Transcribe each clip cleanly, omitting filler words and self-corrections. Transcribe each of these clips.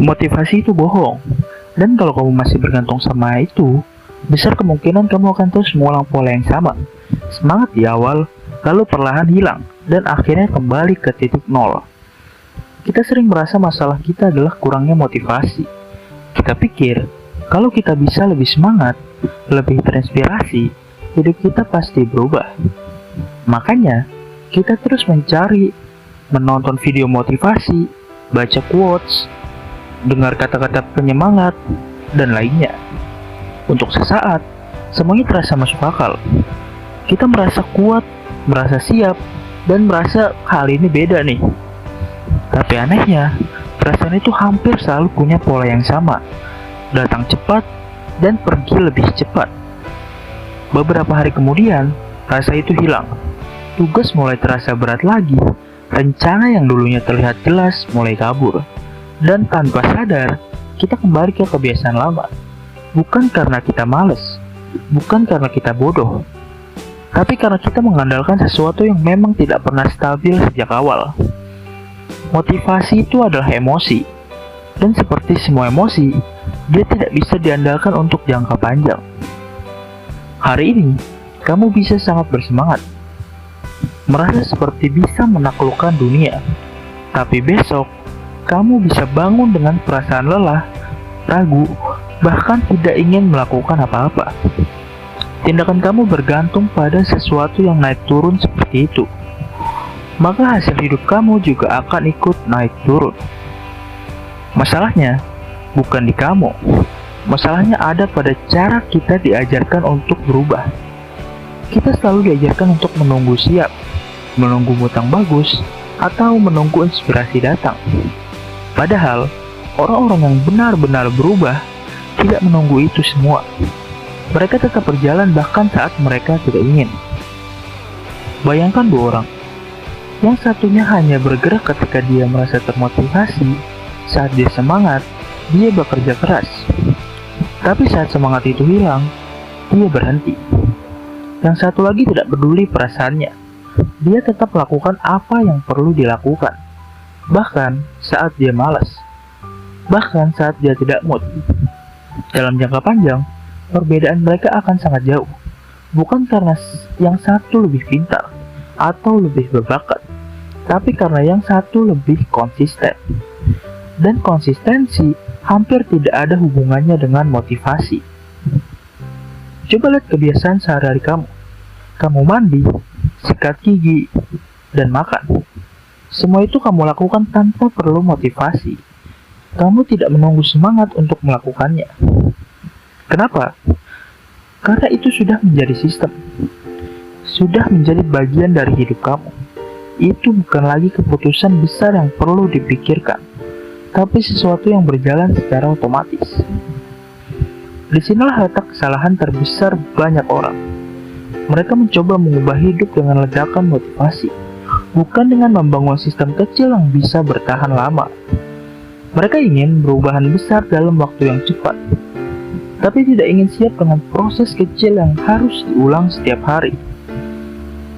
Motivasi itu bohong. Dan kalau kamu masih bergantung sama itu, besar kemungkinan kamu akan terus mengulang pola yang sama. Semangat di awal, lalu perlahan hilang, dan akhirnya kembali ke titik nol. Kita sering merasa masalah kita adalah kurangnya motivasi. Kita pikir, kalau kita bisa lebih semangat, lebih terinspirasi, hidup kita pasti berubah. Makanya, kita terus mencari, menonton video motivasi, baca quotes, dengar kata-kata penyemangat, dan lainnya. Untuk sesaat, semuanya terasa masuk akal. Kita merasa kuat, merasa siap, dan merasa kali ini beda nih. Tapi anehnya, perasaan itu hampir selalu punya pola yang sama. Datang cepat, dan pergi lebih cepat. Beberapa hari kemudian, rasa itu hilang. Tugas mulai terasa berat lagi. Rencana yang dulunya terlihat jelas mulai kabur. Dan tanpa sadar, kita kembali ke kebiasaan lama. Bukan karena kita males, bukan karena kita bodoh, tapi karena kita mengandalkan sesuatu yang memang tidak pernah stabil sejak awal. Motivasi itu adalah emosi, dan seperti semua emosi, dia tidak bisa diandalkan untuk jangka panjang. Hari ini, kamu bisa sangat bersemangat, merasa seperti bisa menaklukkan dunia, tapi besok, kamu bisa bangun dengan perasaan lelah, ragu, bahkan tidak ingin melakukan apa-apa. Tindakan kamu bergantung pada sesuatu yang naik turun seperti itu. Maka hasil hidup kamu juga akan ikut naik turun. Masalahnya bukan di kamu. Masalahnya ada pada cara kita diajarkan untuk berubah. Kita selalu diajarkan untuk menunggu siap, menunggu mutang bagus, atau menunggu inspirasi datang. Padahal, orang-orang yang benar-benar berubah tidak menunggu itu semua. Mereka tetap berjalan bahkan saat mereka tidak ingin. Bayangkan dua orang. Yang satunya hanya bergerak ketika dia merasa termotivasi. Saat dia semangat, dia bekerja keras. Tapi saat semangat itu hilang, dia berhenti. Yang satu lagi tidak peduli perasaannya. Dia tetap melakukan apa yang perlu dilakukan. Bahkan saat dia malas, bahkan saat dia tidak mood. Dalam jangka panjang, perbedaan mereka akan sangat jauh. Bukan karena yang satu lebih pintar atau lebih berbakat, tapi karena yang satu lebih konsisten. Dan konsistensi hampir tidak ada hubungannya dengan motivasi. Coba lihat kebiasaan sehari-hari kamu. Kamu mandi, sikat gigi, dan makan. Semua itu kamu lakukan tanpa perlu motivasi. Kamu tidak menunggu semangat untuk melakukannya. Kenapa? Karena itu sudah menjadi sistem. Sudah menjadi bagian dari hidup kamu. Itu bukan lagi keputusan besar yang perlu dipikirkan, tapi sesuatu yang berjalan secara otomatis. Disinilah letak kesalahan terbesar banyak orang. Mereka mencoba mengubah hidup dengan ledakan motivasi, bukan dengan membangun sistem kecil yang bisa bertahan lama. Mereka ingin perubahan besar dalam waktu yang cepat, tapi tidak ingin siap dengan proses kecil yang harus diulang setiap hari.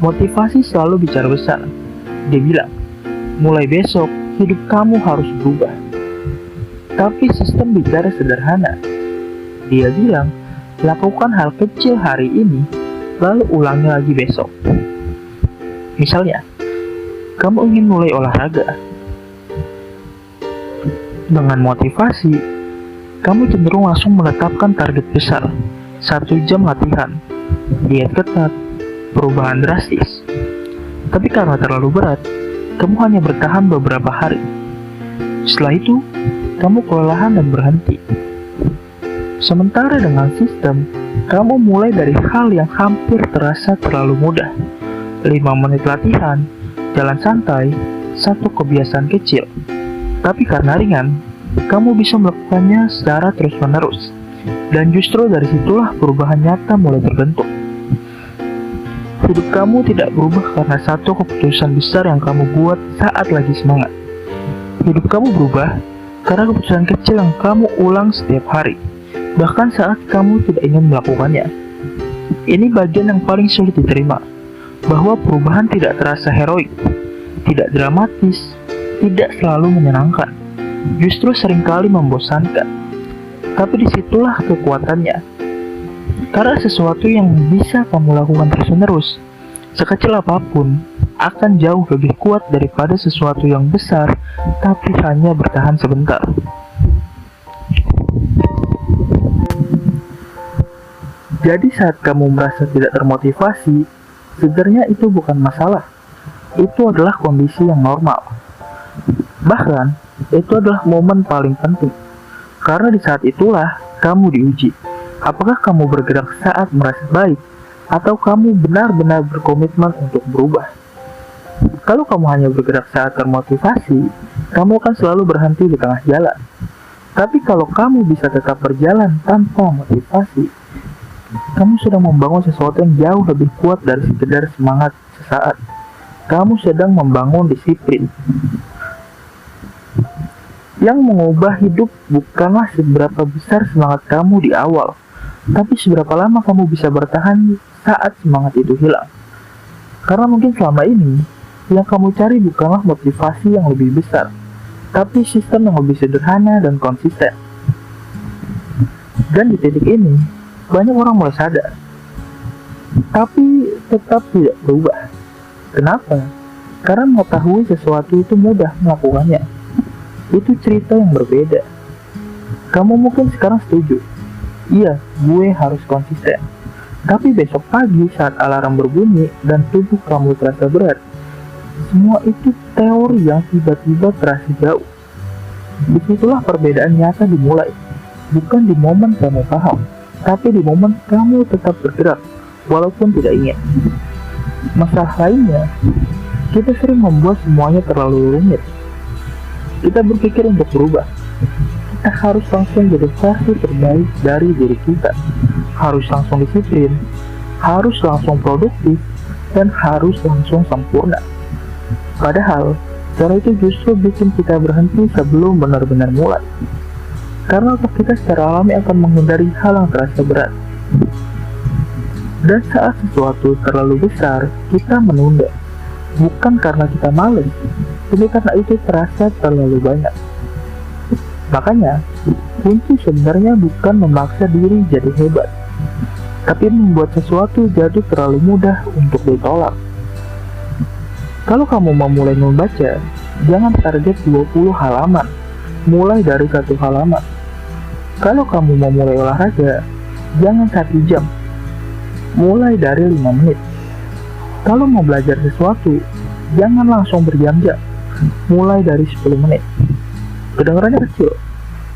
Motivasi selalu bicara besar. Dia bilang, mulai besok, hidup kamu harus berubah. Tapi sistem bicara sederhana. Dia bilang, lakukan hal kecil hari ini, lalu ulangi lagi besok. Misalnya, kamu ingin mulai olahraga. Dengan motivasi, kamu cenderung langsung menetapkan target besar, 1 jam latihan, diet ketat, perubahan drastis. Tapi karena terlalu berat, kamu hanya bertahan beberapa hari. Setelah itu, kamu kelelahan dan berhenti. Sementara dengan sistem, kamu mulai dari hal yang hampir terasa terlalu mudah. 5 menit latihan, jalan santai, 1 kebiasaan kecil. Tapi karena ringan, kamu bisa melakukannya secara terus-menerus. Dan justru dari situlah perubahan nyata mulai terbentuk. Hidup kamu tidak berubah karena 1 keputusan besar yang kamu buat saat lagi semangat. Hidup kamu berubah karena keputusan kecil yang kamu ulang setiap hari, bahkan saat kamu tidak ingin melakukannya. Ini bagian yang paling sulit diterima, bahwa perubahan tidak terasa heroik, tidak dramatis, tidak selalu menyenangkan. justru seringkali membosankan. Tapi disitulah kekuatannya. Karena sesuatu yang bisa kamu lakukan terus-menerus, sekecil apapun, akan jauh lebih kuat daripada sesuatu yang besar, tapi hanya bertahan sebentar. Jadi saat kamu merasa tidak termotivasi, sebenarnya itu bukan masalah. Itu adalah kondisi yang normal. Bahkan, itu adalah momen paling penting. Karena di saat itulah kamu diuji. Apakah kamu bergerak saat merasa baik, atau kamu benar-benar berkomitmen untuk berubah? Kalau kamu hanya bergerak saat termotivasi, kamu akan selalu berhenti di tengah jalan. Tapi kalau kamu bisa tetap berjalan tanpa motivasi, kamu sedang membangun sesuatu yang jauh lebih kuat dari sekedar semangat sesaat. Kamu sedang membangun disiplin. Yang mengubah hidup bukanlah seberapa besar semangat kamu di awal, tapi seberapa lama kamu bisa bertahan saat semangat itu hilang. Karena mungkin selama ini, yang kamu cari bukanlah motivasi yang lebih besar, tapi sistem yang lebih sederhana dan konsisten. Dan di titik ini, banyak orang mulai sadar, tapi tetap tidak berubah. Kenapa? Karena mengetahui sesuatu itu mudah melakukannya. Itu cerita yang berbeda. Kamu mungkin sekarang setuju, iya, gue harus konsisten. Tapi besok pagi saat alarm berbunyi dan tubuh kamu terasa berat, semua itu teori yang tiba-tiba terasa jauh. Disitulah perbedaan nyata dimulai. Bukan di momen kamu paham, tapi di momen kamu tetap bergerak, walaupun tidak ingin. Masalah lainnya, kita sering membuat semuanya terlalu rumit. Kita berpikir untuk berubah, kita harus langsung jadi versi terbaik dari diri kita, harus langsung disiplin, harus langsung produktif, dan harus langsung sempurna. Padahal, cara itu justru bikin kita berhenti sebelum benar-benar mulai. Karena otak kita secara alami akan menghindari hal yang terasa berat. Dan saat sesuatu terlalu besar, kita menunda. Bukan karena kita malas, tapi karena itu terasa terlalu banyak. Makanya, kunci sebenarnya bukan memaksa diri jadi hebat, tapi membuat sesuatu jadi terlalu mudah untuk ditolak. Kalau kamu mau mulai membaca, jangan target 20 halaman, mulai dari 1 halaman. Kalau kamu mau mulai olahraga, jangan 1 jam, mulai dari 5 menit. Kalau mau belajar sesuatu, jangan langsung berjam-jam, mulai dari 10 menit. Kedengarannya kecil,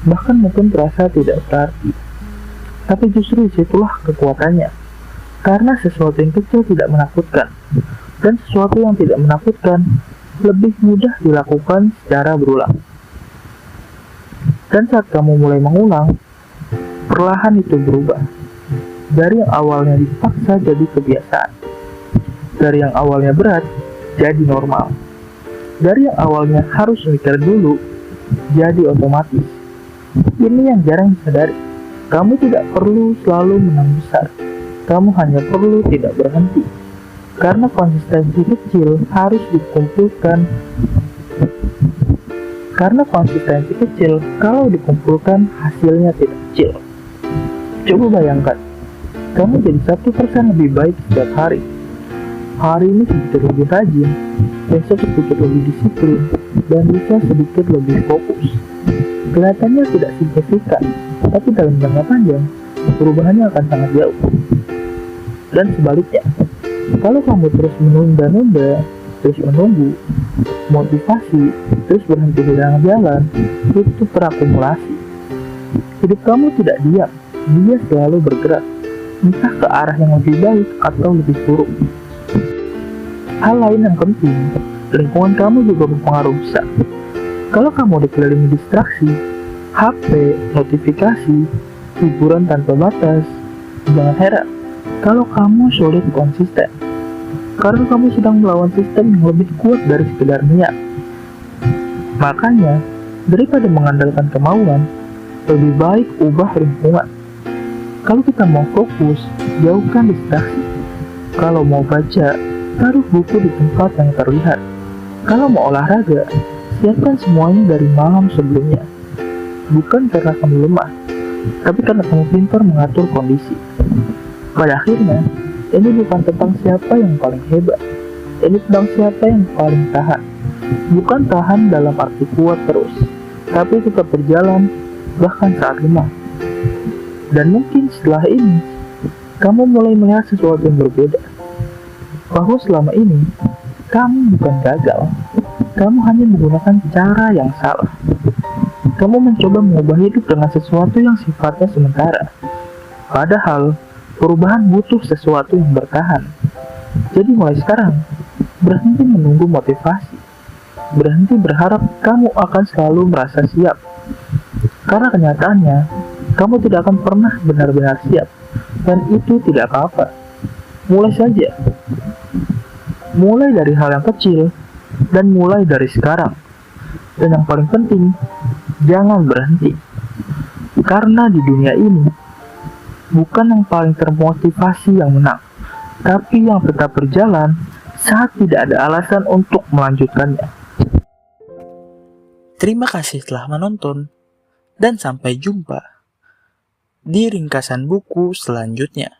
bahkan mungkin terasa tidak berarti. Tapi justru disitulah kekuatannya. Karena sesuatu yang kecil tidak menakutkan, dan sesuatu yang tidak menakutkan lebih mudah dilakukan secara berulang. Dan saat kamu mulai mengulang, perlahan itu berubah. Dari yang awalnya dipaksa jadi kebiasaan. Dari yang awalnya berat, jadi normal. Dari yang awalnya harus mikir dulu, jadi otomatis. Ini yang jarang disadari. Kamu tidak perlu selalu menang besar. Kamu hanya perlu tidak berhenti. Karena konsistensi kecil harus dikumpulkan. Karena konsistensi kecil, kalau dikumpulkan, hasilnya tidak kecil. Coba bayangkan, kamu jadi 1% lebih baik setiap hari. Hari ini sedikit lebih rajin, besok sedikit lebih disiplin, dan bisa sedikit lebih fokus. Kelihatannya tidak signifikan, tapi dalam jangka panjang, perubahannya akan sangat jauh. Dan sebaliknya, kalau kamu terus menunda-nunda, terus menunggu, motivasi, terus berhenti di tengah jalan, itu terakumulasi. Hidup kamu tidak diam, dia selalu bergerak, entah ke arah yang lebih baik atau lebih buruk. Hal lain yang penting, lingkungan kamu juga berpengaruh besar. Kalau kamu dikelilingi distraksi, HP, notifikasi, hiburan tanpa batas, jangan heran kalau kamu sulit konsisten. Karena kamu sedang melawan sistem yang lebih kuat dari sekedar niat. Makanya, daripada mengandalkan kemauan, lebih baik ubah lingkungan. Kalau kita mau fokus, jauhkan distraksi. Kalau mau baca, taruh buku di tempat yang terlihat. Kalau mau olahraga, Persiapkan semuanya dari malam sebelumnya. Bukan karena kamu lemah, tapi karena kamu pintar mengatur kondisi. Pada akhirnya, ini bukan tentang siapa yang paling hebat. Ini tentang siapa yang paling tahan. Bukan tahan dalam arti kuat terus, tapi tetap berjalan bahkan saat lemah. Dan mungkin setelah ini, kamu mulai melihat sesuatu yang berbeda. Bahwa selama ini, kamu bukan gagal. Kamu hanya menggunakan cara yang salah. Kamu mencoba mengubah hidup dengan sesuatu yang sifatnya sementara. Padahal, perubahan butuh sesuatu yang bertahan. Jadi mulai sekarang, berhenti menunggu motivasi. Berhenti berharap kamu akan selalu merasa siap. Karena kenyataannya, kamu tidak akan pernah benar-benar siap. Dan itu tidak apa-apa. Mulai saja. Mulai dari hal yang kecil, dan mulai dari sekarang. Dan yang paling penting, jangan berhenti. Karena di dunia ini, bukan yang paling termotivasi yang menang, tapi yang tetap berjalan saat tidak ada alasan untuk melanjutkannya. Terima kasih telah menonton, dan sampai jumpa di ringkasan buku selanjutnya.